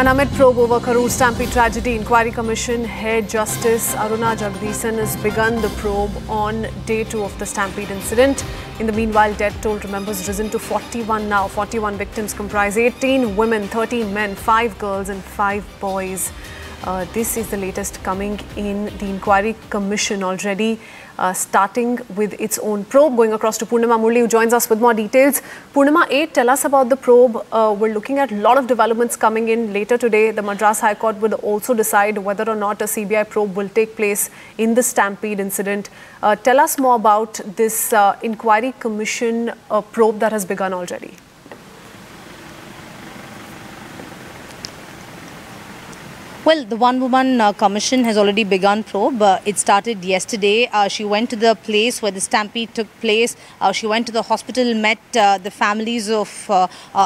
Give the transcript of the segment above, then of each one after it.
An amid probe over Karur Stampede tragedy, Inquiry Commission Head Justice Aruna Jagdishan has begun the probe on day 2 of the Stampede incident. In the meanwhile, death toll, remember, has risen to 41 now. 41 victims comprise 18 women, 13 men, 5 girls and 5 boys. This is the latest coming in the Inquiry Commission already starting with its own probe. Going across to Purnima Murli, who joins us with more details. Purnima, tell us about the probe. We're looking at a lot of developments coming in later today. The Madras High Court will also decide whether or not a CBI probe will take place in the Stampede incident. Tell us more about this Inquiry Commission probe that has begun already. Well, the one-woman commission has already begun probe. It started yesterday. She went to the place where the stampede took place. She went to the hospital, met the families of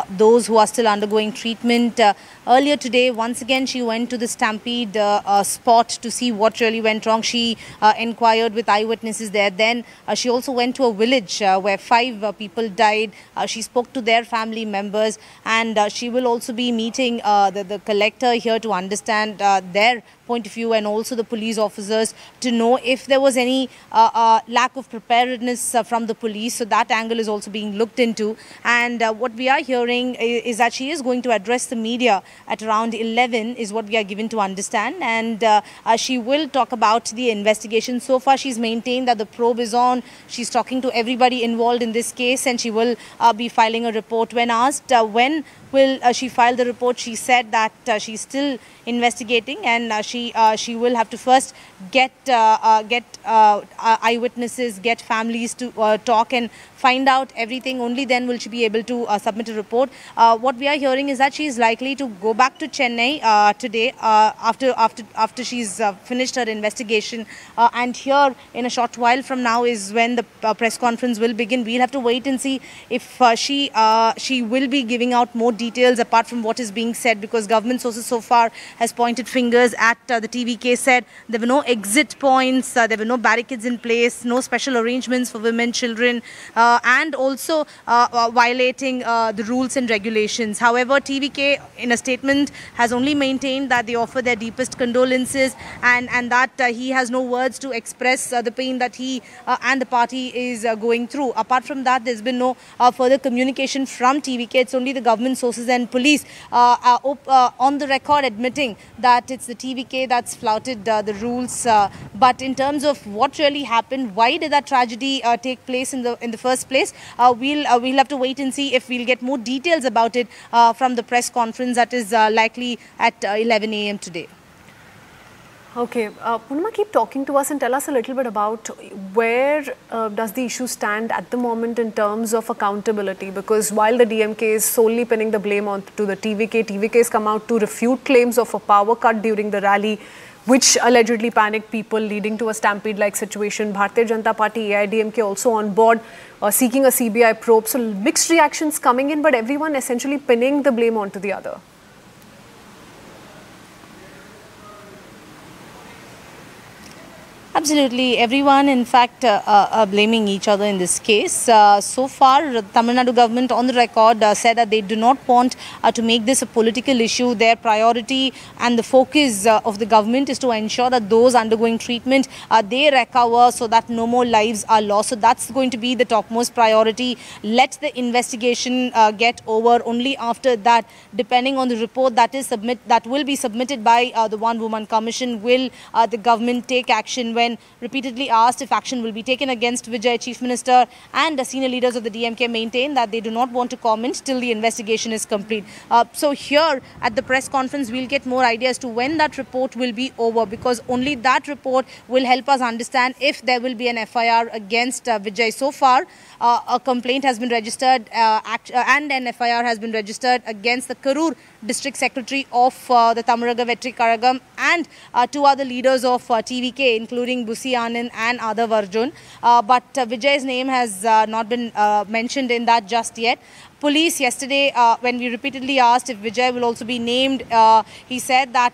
those who are still undergoing treatment. Earlier today, once again, she went to the stampede spot to see what really went wrong. She inquired with eyewitnesses there. Then she also went to a village where 5 people died. She spoke to their family members, and she will also be meeting the collector here to understand their point of view, and also the police officers, to know if there was any lack of preparedness from the police. So that angle is also being looked into. And what we are hearing is that she is going to address the media at around 11 is what we are given to understand. And she will talk about the investigation. So far she's maintained that the probe is on. She's talking to everybody involved in this case, and she will be filing a report. When asked when will she file the report, she said that she's still investigating, and she will have to first get eyewitnesses, get families to talk and find out everything. Only then will she be able to submit a report. What we are hearing is that she is likely to go back to Chennai today after she's finished her investigation, and here in a short while from now is when the press conference will begin. We'll have to wait and see if she will be giving out more details apart from what is being said, because government sources so far has pointed fingers at the TVK, said there were no exit points, there were no barricades in place, no special arrangements for women, children, and also violating the rules and regulations. However, TVK in a statement has only maintained that they offer their deepest condolences, and that he has no words to express the pain that he and the party is going through. Apart from that, there's been no further communication from TVK. It's only the government sources and police on the record admitting that it's the TVK that's flouted the rules. But in terms of what really happened, why did that tragedy take place in the first place, we'll have to wait and see if we'll get more details about it from the press conference that is likely at 11 a.m. today. Okay, Purnima, keep talking to us and tell us a little bit about where does the issue stand at the moment in terms of accountability, because while the DMK is solely pinning the blame on to the TVK has come out to refute claims of a power cut during the rally, which allegedly panicked people, leading to a stampede-like situation. Bharatiya Janata Party, AIDMK also on board, seeking a CBI probe. So mixed reactions coming in, but everyone essentially pinning the blame onto the other. Absolutely. Everyone, in fact, are blaming each other in this case. So far, Tamil Nadu government on the record said that they do not want to make this a political issue. Their priority and the focus of the government is to ensure that those undergoing treatment, they recover so that no more lives are lost. So that's going to be the topmost priority. Let the investigation get over. Only after that, depending on the report that will be submitted by the one-woman commission, will the government take action. When repeatedly asked if action will be taken against Vijay, Chief Minister and the senior leaders of the DMK maintain that they do not want to comment till the investigation is complete. So here at the press conference, we'll get more ideas to when that report will be over, because only that report will help us understand if there will be an FIR against Vijay. So far, a complaint has been registered and an FIR has been registered against the Karur District Secretary of the Thamaraga Vetri Karagam and 2 other leaders of TVK, including Busi Anand and Adav Arjun. But Vijay's name has not been mentioned in that just yet. Police yesterday, when we repeatedly asked if Vijay will also be named, he said that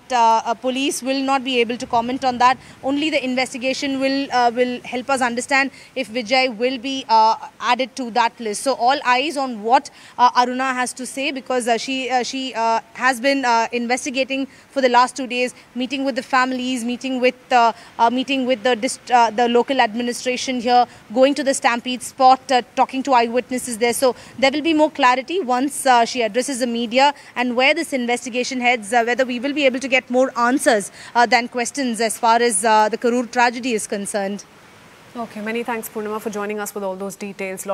police will not be able to comment on that. Only the investigation will help us understand if Vijay will be added to that list. So all eyes on what Aruna has to say, because she has been investigating for the last 2 days, meeting with the families, meeting with the local administration here, going to the stampede spot, talking to eyewitnesses there. So there will be more clarity once she addresses the media, and where this investigation heads, whether we will be able to get more answers than questions as far as the Karur tragedy is concerned. Okay, many thanks Purnima for joining us with all those details.